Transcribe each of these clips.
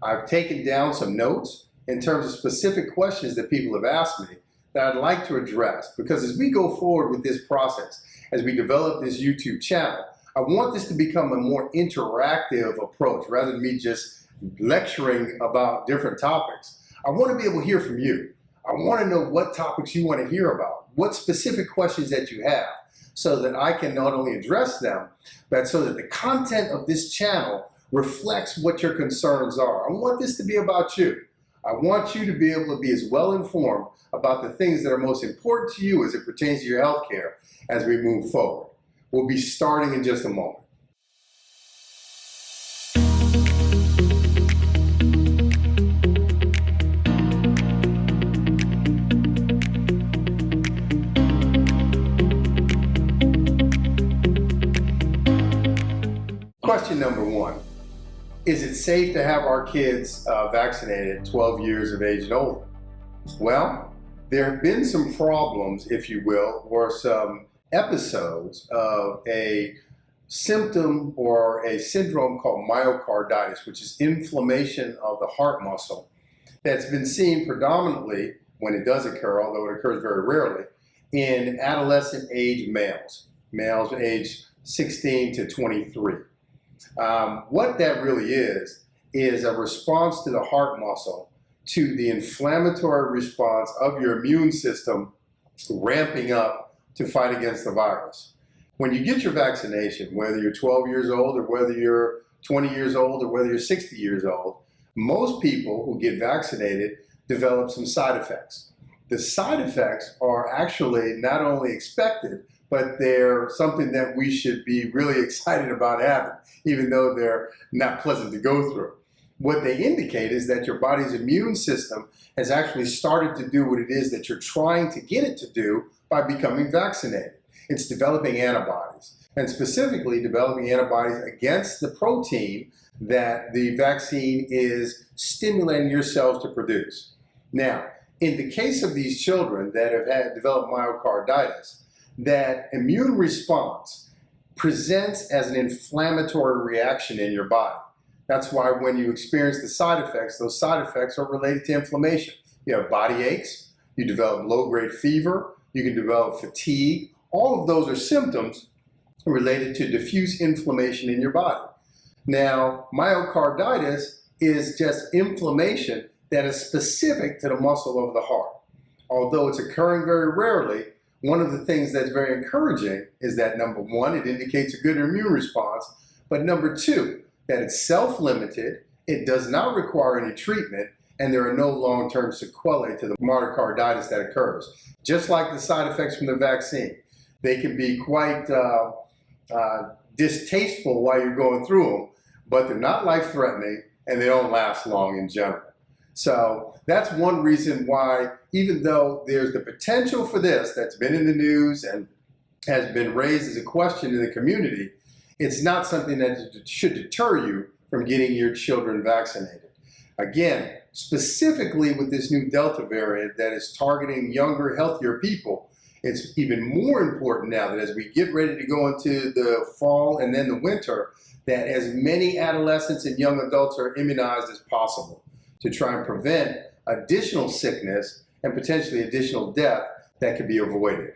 I've taken down some notes in terms of specific questions that people have asked me that I'd like to address, because as we go forward with this process, as we develop this YouTube channel, I want this to become a more interactive approach rather than me just lecturing about different topics. I want to be able to hear from you. I want to know what topics you want to hear about, what specific questions that you have, so that I can not only address them, but so that the content of this channel reflects what your concerns are. I want this to be about you. I want you to be able to be as well informed about the things that are most important to you as it pertains to your health care as we move forward. We'll be starting in just a moment. Question number one, is it safe to have our kids vaccinated 12 years of age and older? Well, there have been some problems, if you will, or some episodes of a symptom or a syndrome called myocarditis, which is inflammation of the heart muscle, that's been seen predominantly, when it does occur, although it occurs very rarely, in adolescent age males aged 16 to 23. What that really is a response to the heart muscle to the inflammatory response of your immune system ramping up to fight against the virus. When you get your vaccination, whether you're 12 years old or whether you're 20 years old or whether you're 60 years old, most people who get vaccinated develop some side effects. The side effects are actually not only expected, but they're something that we should be really excited about having, even though they're not pleasant to go through. What they indicate is that your body's immune system has actually started to do what it is that you're trying to get it to do by becoming vaccinated. It's developing antibodies, and specifically developing antibodies against the protein that the vaccine is stimulating your cells to produce. Now, in the case of these children that have developed myocarditis, that immune response presents as an inflammatory reaction in your body. That's why when you experience the side effects, those side effects are related to inflammation. You have body aches, you develop low-grade fever, you can develop fatigue. All of those are symptoms related to diffuse inflammation in your body. Now, myocarditis is just inflammation that is specific to the muscle of the heart. Although it's occurring very rarely, one of the things that's very encouraging is that, number one, it indicates a good immune response, but number two, that it's self-limited, it does not require any treatment, and there are no long-term sequelae to the myocarditis that occurs. Just like the side effects from the vaccine. They can be quite distasteful while you're going through them, but they're not life-threatening, and they don't last long in general. So that's one reason why, even though there's the potential for this that's been in the news and has been raised as a question in the community, it's not something that should deter you from getting your children vaccinated. Again, specifically with this new Delta variant that is targeting younger, healthier people, it's even more important now that as we get ready to go into the fall and then the winter, that as many adolescents and young adults are immunized as possible to try and prevent additional sickness and potentially additional death that could be avoided.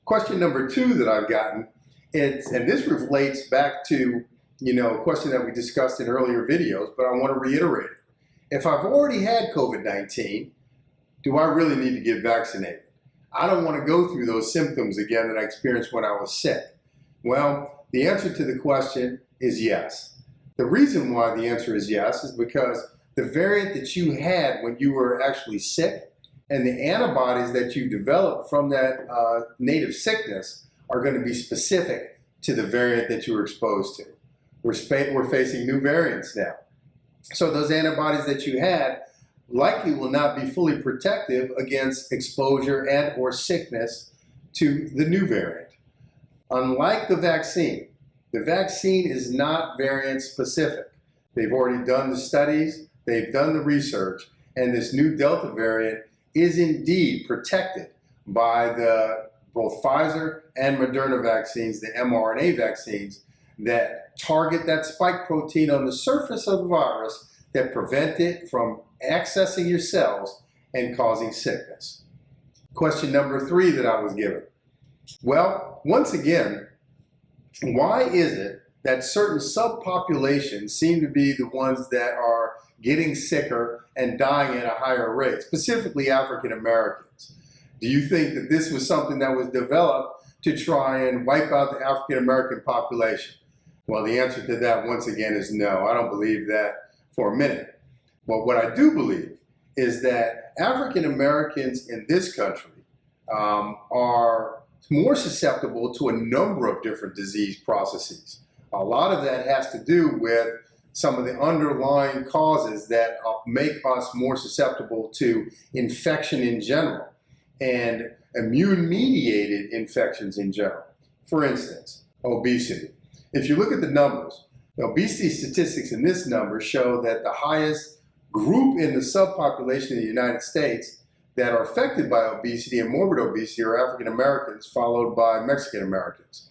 Question number two that I've gotten, and this relates back to a question that we discussed in earlier videos, but I want to reiterate it. If I've already had COVID-19, do I really need to get vaccinated? I don't want to go through those symptoms again that I experienced when I was sick. Well, the answer to the question is yes. The reason why the answer is yes is because the variant that you had when you were actually sick and the antibodies that you developed from that native sickness are going to be specific to the variant that you were exposed to. We're facing new variants now. So those antibodies that you had likely will not be fully protective against exposure and or sickness to the new variant. Unlike the vaccine is not variant specific. They've already done the studies, they've done the research, and this new Delta variant is indeed protected by both Pfizer and Moderna vaccines, the mRNA vaccines, that target that spike protein on the surface of the virus that prevent it from accessing your cells and causing sickness. Question number 3 that I was given. Well, once again, why is it that certain subpopulations seem to be the ones that are getting sicker and dying at a higher rate, specifically African Americans? Do you think that this was something that was developed to try and wipe out the African American population? Well, the answer to that, once again, is no. I don't believe that for a minute. But what I do believe is that African Americans in this country are more susceptible to a number of different disease processes. A lot of that has to do with some of the underlying causes that make us more susceptible to infection in general and immune-mediated infections in general. For instance, obesity. If you look at the numbers, the obesity statistics in this number show that the highest group in the subpopulation of the United States that are affected by obesity and morbid obesity are African Americans, followed by Mexican Americans.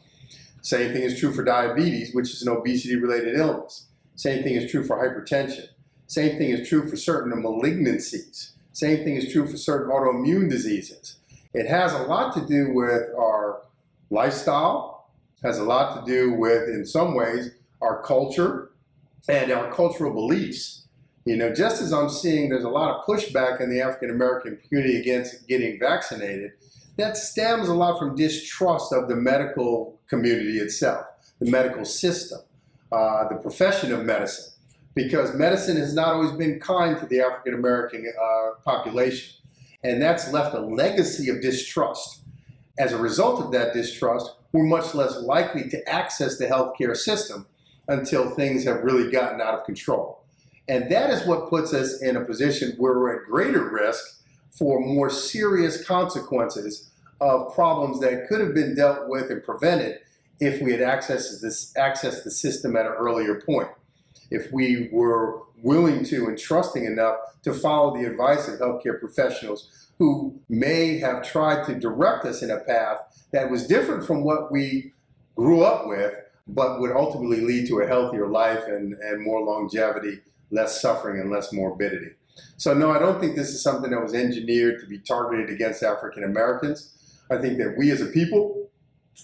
Same thing is true for diabetes, which is an obesity-related illness. Same thing is true for hypertension. Same thing is true for certain malignancies. Same thing is true for certain autoimmune diseases. It has a lot to do with our lifestyle, has a lot to do with, in some ways, our culture and our cultural beliefs. You know, just as I'm seeing there's a lot of pushback in the African American community against getting vaccinated, that stems a lot from distrust of the medical community itself, the medical system, the profession of medicine, because medicine has not always been kind to the African American population. And that's left a legacy of distrust. As a result of that distrust, we're much less likely to access the healthcare system until things have really gotten out of control. And that is what puts us in a position where we're at greater risk for more serious consequences of problems that could have been dealt with and prevented if we had accessed the system at an earlier point. If we were willing to and trusting enough to follow the advice of healthcare professionals who may have tried to direct us in a path that was different from what we grew up with, but would ultimately lead to a healthier life and more longevity, less suffering, and less morbidity. So no, I don't think this is something that was engineered to be targeted against African Americans. I think that we as a people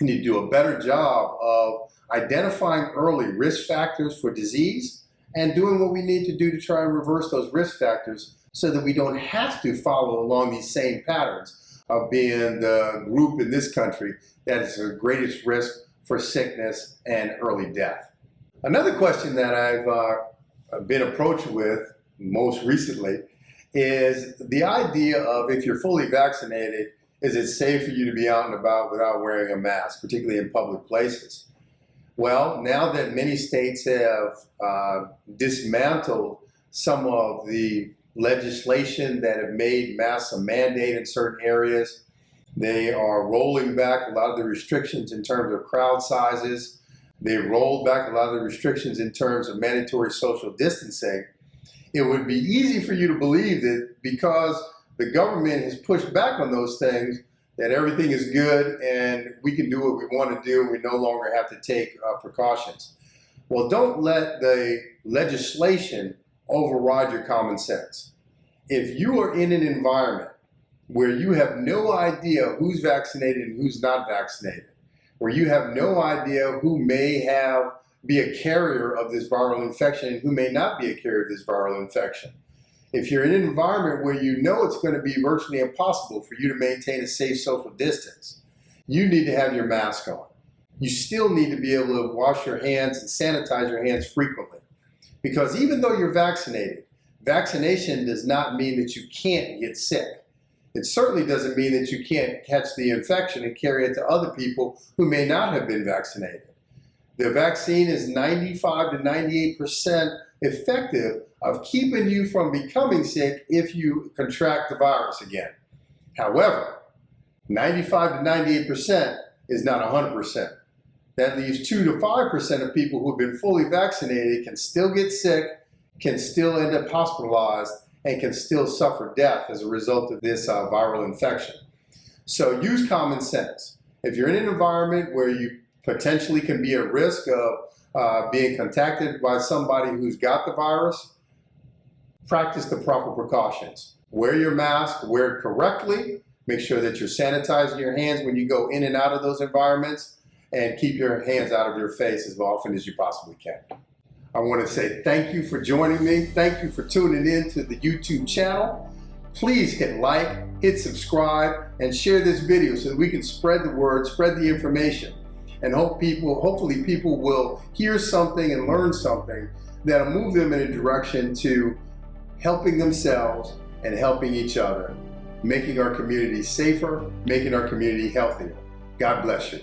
need to do a better job of identifying early risk factors for disease and doing what we need to do to try and reverse those risk factors so that we don't have to follow along these same patterns of being the group in this country that is the greatest risk for sickness and early death. Another question that I've been approached with most recently is the idea of, if you're fully vaccinated, is it safe for you to be out and about without wearing a mask, particularly in public places? Well, now that many states have dismantled some of the legislation that have made masks a mandate in certain areas, they are rolling back a lot of the restrictions in terms of crowd sizes. They rolled back a lot of the restrictions in terms of mandatory social distancing. It would be easy for you to believe that because the government has pushed back on those things, that everything is good and we can do what we want to do and we no longer have to take precautions. Well, don't let the legislation override your common sense. If you are in an environment where you have no idea who's vaccinated and who's not vaccinated, where you have no idea who may be a carrier of this viral infection and who may not be a carrier of this viral infection, if you're in an environment where you know it's going to be virtually impossible for you to maintain a safe social distance, you need to have your mask on. You still need to be able to wash your hands and sanitize your hands frequently. Because even though you're vaccinated, vaccination does not mean that you can't get sick. It certainly doesn't mean that you can't catch the infection and carry it to other people who may not have been vaccinated. The vaccine is 95 to 98% effective of keeping you from becoming sick if you contract the virus again. However, 95 to 98% is not 100%. That leaves 2 to 5% of people who have been fully vaccinated can still get sick, can still end up hospitalized, and can still suffer death as a result of this viral infection. So use common sense. If you're in an environment where you potentially can be at risk of being contacted by somebody who's got the virus, practice the proper precautions. Wear your mask, wear it correctly, make sure that you're sanitizing your hands when you go in and out of those environments, and keep your hands out of your face as often as you possibly can. I want to say thank you for joining me. Thank you for tuning in to the YouTube channel. Please hit like, hit subscribe, and share this video so that we can spread the word, spread the information, and hopefully people will hear something and learn something that'll move them in a direction to helping themselves and helping each other, making our community safer, making our community healthier. God bless you.